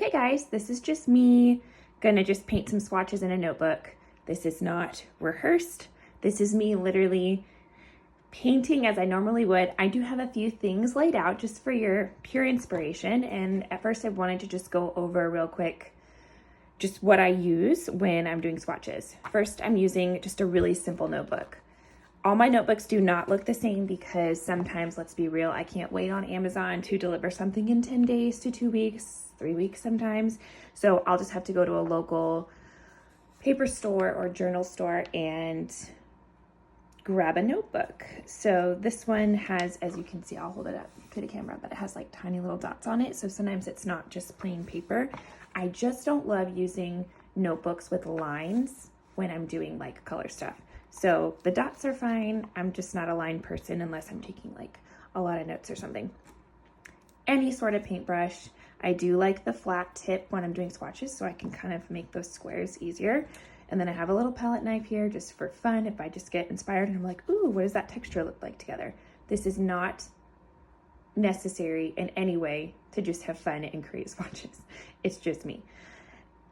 Okay guys, this is just me gonna just paint some swatches in a notebook. This is not rehearsed. This is me literally painting as I normally would. I do have a few things laid out just for your pure inspiration, and at first I wanted to just go over real quick just what I use when I'm doing swatches. First, I'm using just a really simple notebook. All my notebooks do not look the same because sometimes, let's be real, I can't wait on Amazon to deliver something in 10 days to 2 weeks, 3 weeks sometimes. So I'll just have to go to a local paper store or journal store and grab a notebook. So this one has, as you can see, I'll hold it up to the camera, but it has like tiny little dots on it. So sometimes it's not just plain paper. I just don't love using notebooks with lines when I'm doing like color stuff. So the dots are fine. I'm just not a line person unless I'm taking like a lot of notes or something. Any sort of paintbrush. I do like the flat tip when I'm doing swatches so I can kind of make those squares easier. And then I have a little palette knife here just for fun if I just get inspired and I'm like, ooh, what does that texture look like together? This is not necessary in any way to just have fun and create swatches. It's just me.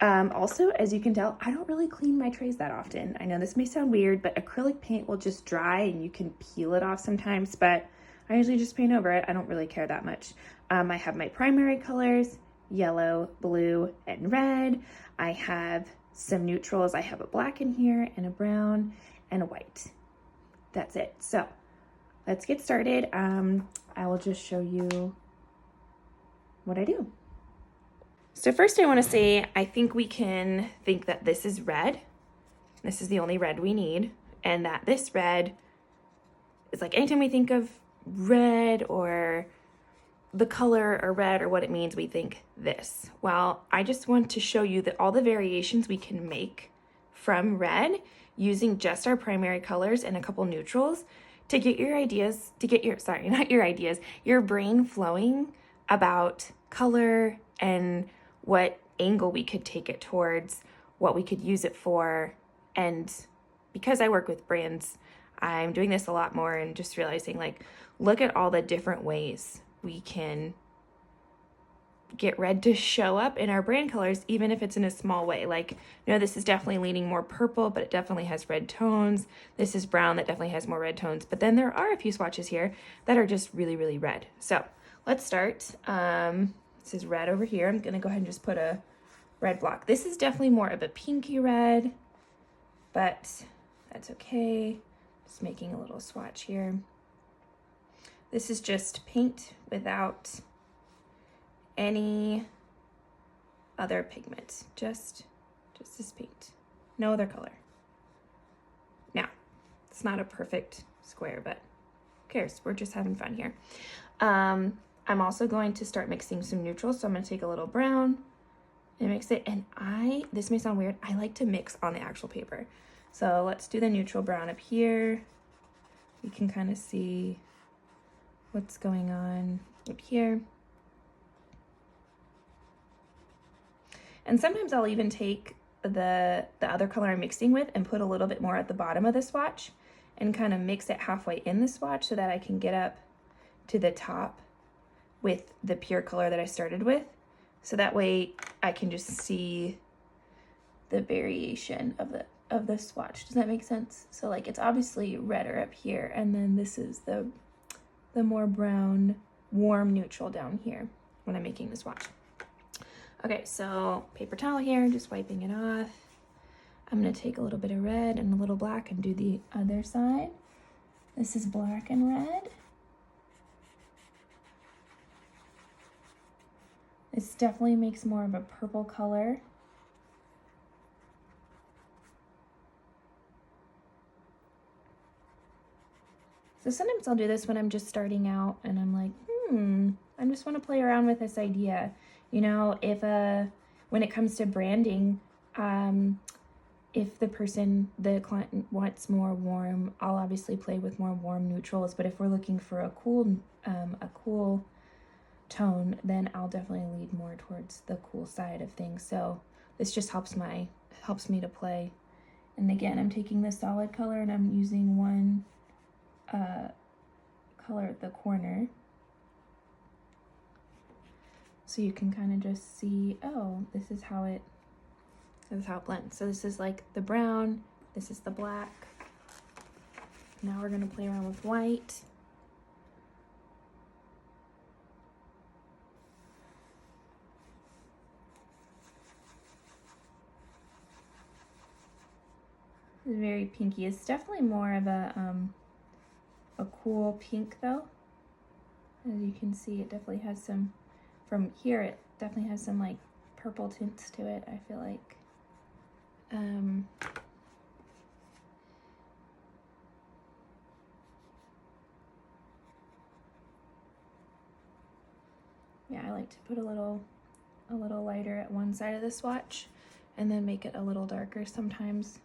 Also, as you can tell, I don't really clean my trays that often. I know this may sound weird, but acrylic paint will just dry and you can peel it off sometimes, but I usually just paint over it. I don't really care that much. I have my primary colors, yellow, blue, and red. I have some neutrals. I have a black in here and a brown and a white. That's it. So let's get started. I will just show you what I do. So first I want to say, I think we can think that this is red. This is the only red we need. And that this red is like anytime we think of red or the color or red or what it means, we think this. Well, I just want to show you that all the variations we can make from red using just our primary colors and a couple neutrals to get your ideas, your brain flowing about color and what angle we could take it towards, what we could use it for. And because I work with brands, I'm doing this a lot more and just realizing, like, look at all the different ways we can get red to show up in our brand colors, even if it's in a small way. Like, you know, this is definitely leaning more purple, but it definitely has red tones. This is brown, that definitely has more red tones. But then there are a few swatches here that are just really, really red. So let's start. This is red over here. I'm gonna go ahead and just put a red block. This is definitely more of a pinky red, but that's okay. Just making a little swatch here. This is just paint without any other pigment, just this paint, no other color. Now, it's not a perfect square, but who cares? We're just having fun here. I'm also going to start mixing some neutrals. So I'm going to take a little brown and mix it. And this may sound weird, I like to mix on the actual paper. So let's do the neutral brown up here. You can kind of see what's going on up here. And sometimes I'll even take the other color I'm mixing with and put a little bit more at the bottom of the swatch and kind of mix it halfway in the swatch so that I can get up to the top with the pure color that I started with. So that way I can just see the variation of the swatch. Does that make sense? So like it's obviously redder up here, and then this is the more brown, warm neutral down here when I'm making the swatch. Okay, so paper towel here, just wiping it off. I'm gonna take a little bit of red and a little black and do the other side. This is black and red. This definitely makes more of a purple color. So sometimes I'll do this when I'm just starting out and I'm like, I just want to play around with this idea. You know, if when it comes to branding, if the client wants more warm, I'll obviously play with more warm neutrals. But if we're looking for a cool tone, then I'll definitely lead more towards the cool side of things. So this just helps me to play. And again, I'm taking the solid color and I'm using one color at the corner. So you can kind of just see, oh, this is how it blends. So this is like the brown, this is the black. Now we're gonna play around with white. It's very pinky. It's definitely more of a cool pink though. As you can see, it definitely has some, from here, it definitely has some like purple tints to it, I feel like. Yeah, I like to put a little lighter at one side of the swatch and then make it a little darker sometimes.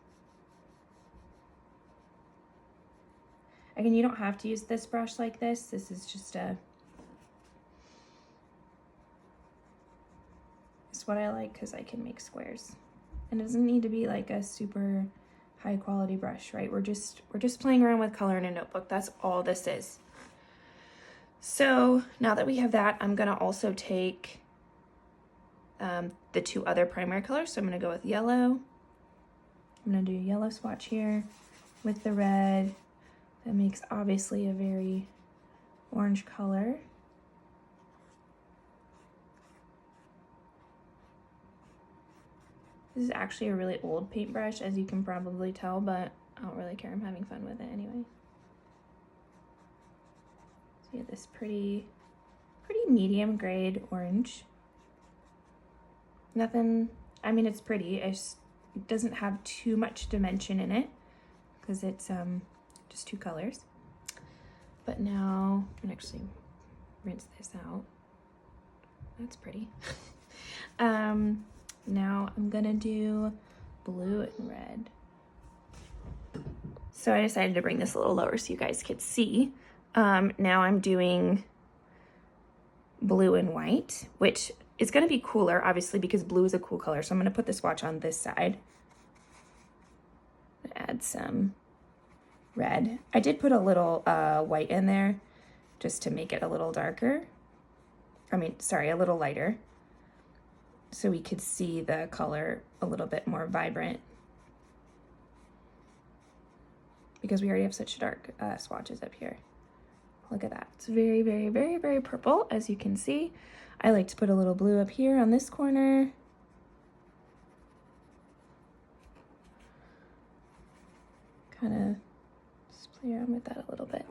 Again, you don't have to use this brush like this. This is just it's what I like because I can make squares. And it doesn't need to be like a super high quality brush, right? We're just playing around with color in a notebook. That's all this is. So now that we have that, I'm gonna also take the two other primary colors. So I'm gonna go with yellow. I'm gonna do a yellow swatch here with the red. That makes obviously a very orange color. This is actually a really old paintbrush, as you can probably tell, but I don't really care. I'm having fun with it anyway. So you have this pretty medium grade orange. Nothing, I mean, it's pretty. It doesn't have too much dimension in it because it's just two colors. But now I'm gonna actually rinse this out. That's pretty. Now I'm gonna do blue and red. So I decided to bring this a little lower so you guys could see. Now I'm doing blue and white, which is gonna be cooler, obviously, because blue is a cool color. So I'm gonna put the swatch on this side. Add some red. I did put a little white in there just to make it a little darker. I mean, sorry, a little lighter. So we could see the color a little bit more vibrant. Because we already have such dark swatches up here. Look at that. It's very, very, very, very purple, as you can see. I like to put a little blue up here on this corner. Kind of just play around with that a little bit.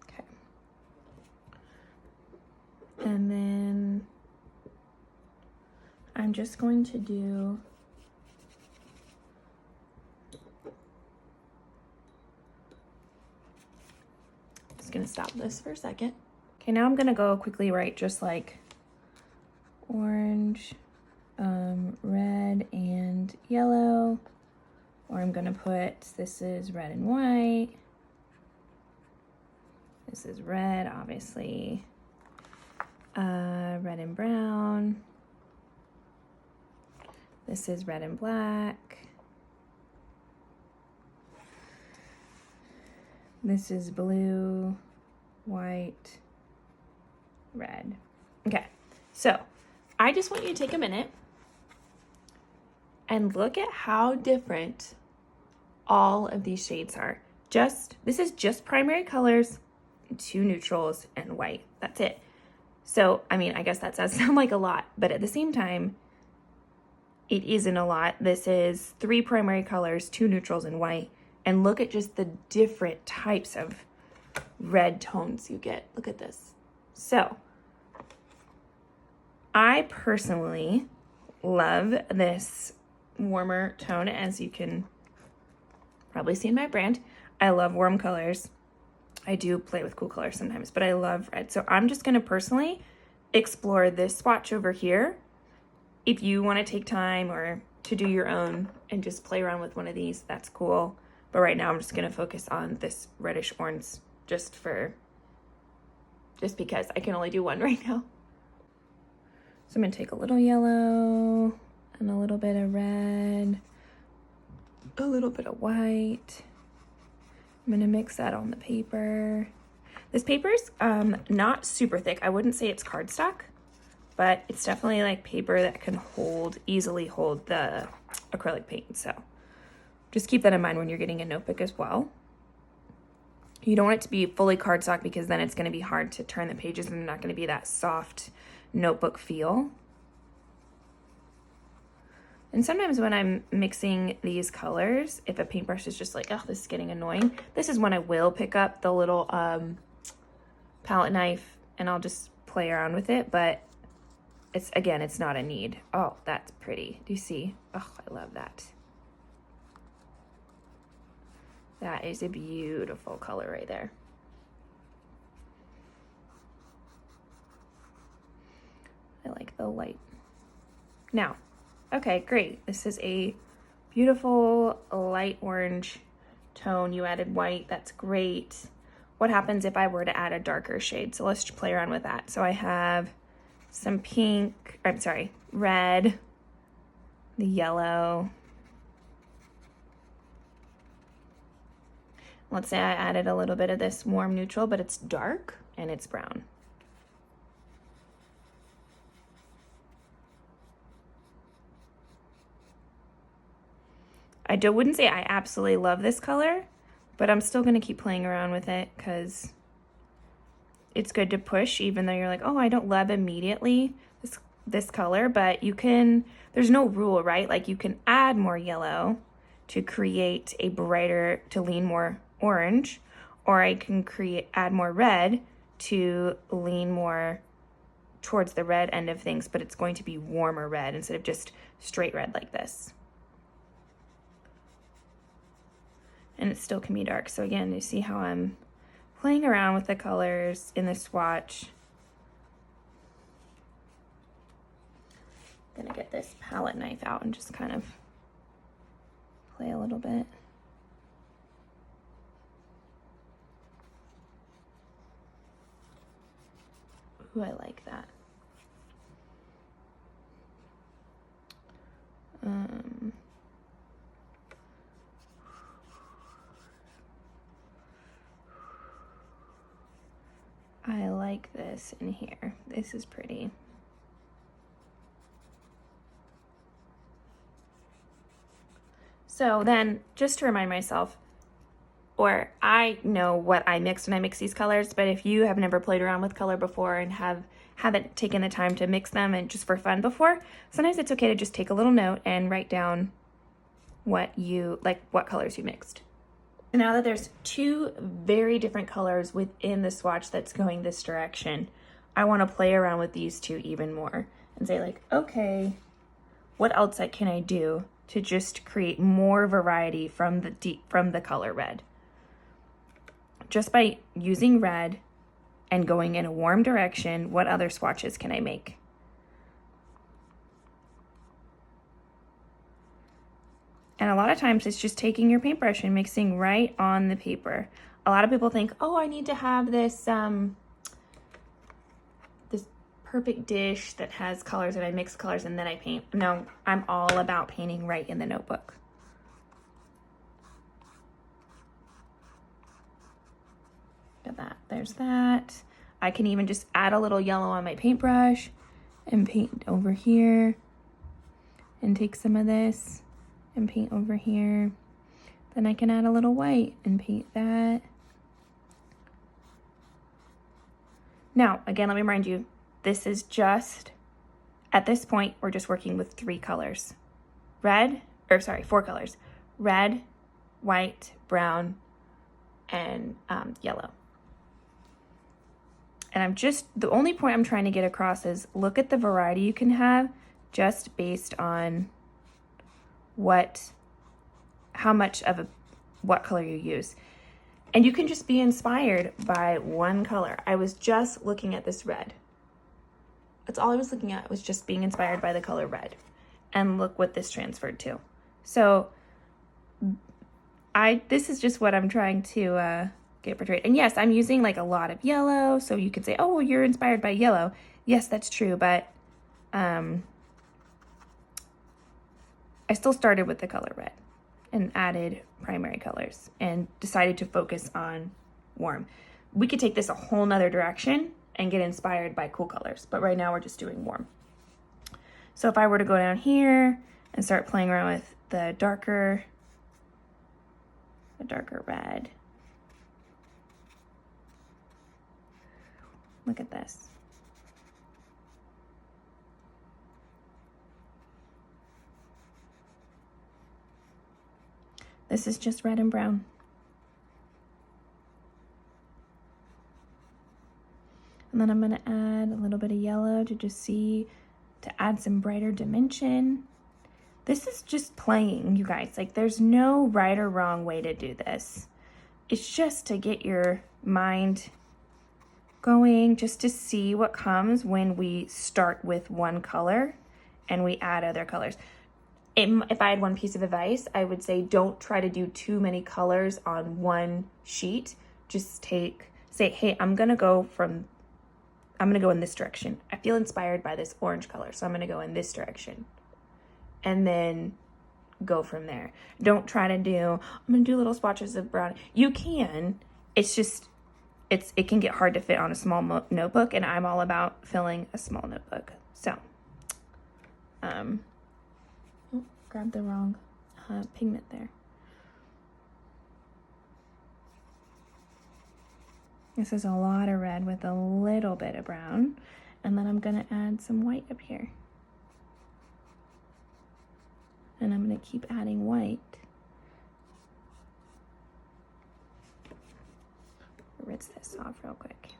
Okay. And then I'm just going to do gonna stop this for a second. Okay, now I'm gonna go quickly write just like orange, red and yellow, or I'm gonna put, this is red and white, this is red, obviously, red and brown, this is red and black, this is blue, white, red. Okay, so I just want you to take a minute and look at how different all of these shades are. This is just primary colors, 2 neutrals, and white. That's it. So, I mean, I guess that does sound like a lot, but at the same time, it isn't a lot. This is 3 primary colors, 2 neutrals, and white. And look at just the different types of red tones you get. Look at this. So, I personally love this warmer tone, as you can probably see in my brand. I love warm colors. I do play with cool colors sometimes, but I love red. So I'm just gonna personally explore this swatch over here. If you wanna take time or to do your own and just play around with one of these, that's cool. But right now I'm just gonna focus on this reddish orange just because I can only do one right now. So I'm gonna take a little yellow, And a little bit of red, a little bit of white. I'm gonna mix that on the paper. This paper's not super thick. I wouldn't say it's cardstock, but it's definitely like paper that can easily hold the acrylic paint. So just keep that in mind when you're getting a notebook as well. You don't want it to be fully cardstock because then it's gonna be hard to turn the pages and they're not gonna be that soft notebook feel. And sometimes when I'm mixing these colors, if a paintbrush is just like, oh, this is getting annoying, this is when I will pick up the little palette knife and I'll just play around with it, but it's not a need. Oh, that's pretty. Do you see? Oh, I love that. That is a beautiful color right there. I like the light. Now, okay, great. This is a beautiful light orange tone. You added white, that's great. What happens if I were to add a darker shade? So let's play around with that. So I have some pink, red, the yellow. Let's say I added a little bit of this warm neutral, but it's dark and it's brown. I wouldn't say I absolutely love this color, but I'm still gonna keep playing around with it because it's good to push, even though you're like, oh, I don't love immediately this color, but you can, there's no rule, right? Like you can add more yellow to create a brighter, to lean more orange, or I can add more red to lean more towards the red end of things, but it's going to be warmer red instead of just straight red like this. And it still can be dark. So again, you see how I'm playing around with the colors in the swatch. I'm gonna get this palette knife out and just kind of play a little bit. Ooh, I like that. I like this in here. This is pretty. So then, just to remind myself, or I know what I mixed when I mix these colors, but if you have never played around with color before and haven't taken the time to mix them and just for fun before, sometimes it's okay to just take a little note and write down what colors you mixed. Now that there's two very different colors within the swatch that's going this direction, I want to play around with these two even more and say like, okay, what else can I do to just create more variety from the color red? Just by using red and going in a warm direction, what other swatches can I make? And a lot of times it's just taking your paintbrush and mixing right on the paper. A lot of people think, oh, I need to have this this perfect dish that has colors and I mix colors and then I paint. No, I'm all about painting right in the notebook. Look at that, there's that. I can even just add a little yellow on my paintbrush and paint over here and take some of this and paint over here. Then I can add a little white and paint that. Now, again, let me remind you, this is just, at this point, we're just working with 4 colors. Red, white, brown, and yellow. And the only point I'm trying to get across is look at the variety you can have just based on what color you use. And you can just be inspired by one color. I was just looking at this red. That's all I was looking at, was just being inspired by the color red. And look what this transferred to. So this is just what I'm trying to get portrayed. And yes, I'm using like a lot of yellow, so you could say, oh, well, you're inspired by yellow. Yes, that's true, but I still started with the color red and added primary colors and decided to focus on warm. We could take this a whole nother direction and get inspired by cool colors, but right now we're just doing warm. So if I were to go down here and start playing around with the darker red, look at this. This is just red and brown. And then I'm gonna add a little bit of yellow to add some brighter dimension. This is just playing, you guys. Like, there's no right or wrong way to do this. It's just to get your mind going, just to see what comes when we start with one color and we add other colors. If I had one piece of advice, I would say don't try to do too many colors on one sheet. Just say, hey, I'm gonna go in this direction. I feel inspired by this orange color, so I'm gonna go in this direction. And then go from there. Don't try to I'm gonna do little swatches of brown. You can, it's just, it can get hard to fit on a small notebook, and I'm all about filling a small notebook. So, grabbed the wrong pigment there. This is a lot of red with a little bit of brown. And then I'm gonna add some white up here. And I'm gonna keep adding white. Rinse this off real quick.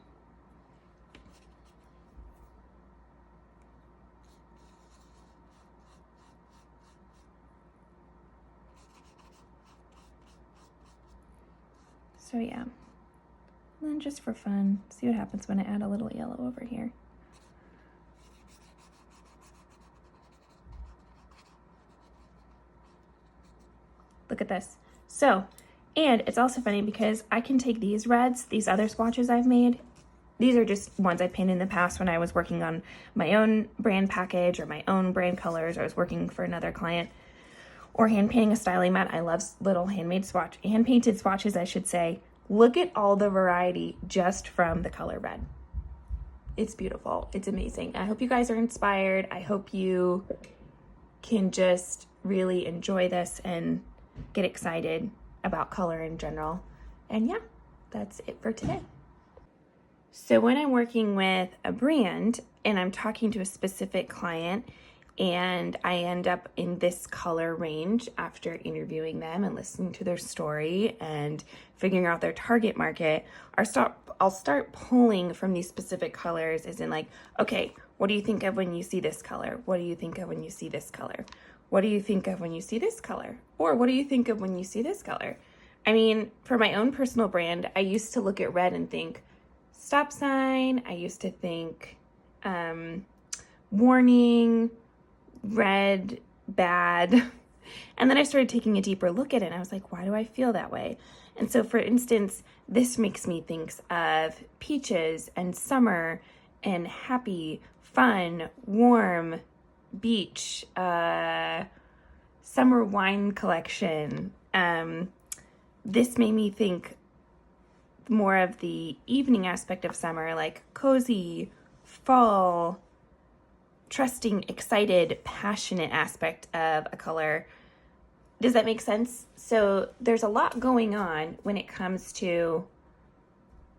So yeah. And then just for fun, see what happens when I add a little yellow over here. Look at this. So, and it's also funny because I can take these reds, these other swatches I've made. These are just ones I painted in the past when I was working on my own brand package or my own brand colors, or I was working for another client, or hand painting a styling mat. I love little hand painted swatches, I should say. Look at all the variety just from the color red. It's beautiful. It's amazing. I hope you guys are inspired. I hope you can just really enjoy this and get excited about color in general. And yeah, that's it for today. So when I'm working with a brand and I'm talking to a specific client and I end up in this color range after interviewing them and listening to their story and figuring out their target market, I'll start pulling from these specific colors, as in like, okay, what do you think of when you see this color? What do you think of when you see this color? What do you think of when you see this color? Or what do you think of when you see this color? I mean, for my own personal brand, I used to look at red and think stop sign. I used to think warning, red, bad. And then I started taking a deeper look at it and I was like, why do I feel that way? And so for instance, this makes me think of peaches and summer and happy, fun, warm, beach, summer wine collection. This made me think more of the evening aspect of summer, like cozy, fall, trusting, excited, passionate aspect of a color. Does that make sense? So there's a lot going on when it comes to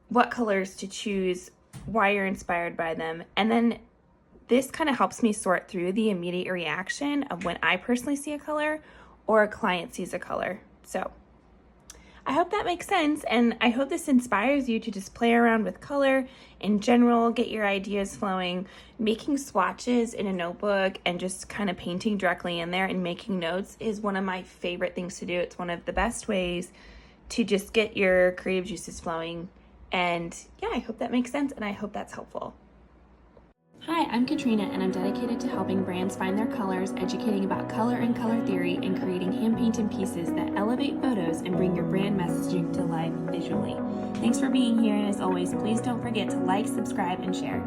what colors to choose, why you're inspired by them. And then this kind of helps me sort through the immediate reaction of when I personally see a color or a client sees a color. So I hope that makes sense, and I hope this inspires you to just play around with color in general, get your ideas flowing. Making swatches in a notebook and just kind of painting directly in there and making notes is one of my favorite things to do. It's one of the best ways to just get your creative juices flowing. And yeah, I hope that makes sense, and I hope that's helpful. Hi, I'm Katrina, and I'm dedicated to helping brands find their colors, educating about color and color theory, and creating hand-painted pieces that elevate photos and bring your brand messaging to life visually. Thanks for being here, and as always, please don't forget to like, subscribe, and share.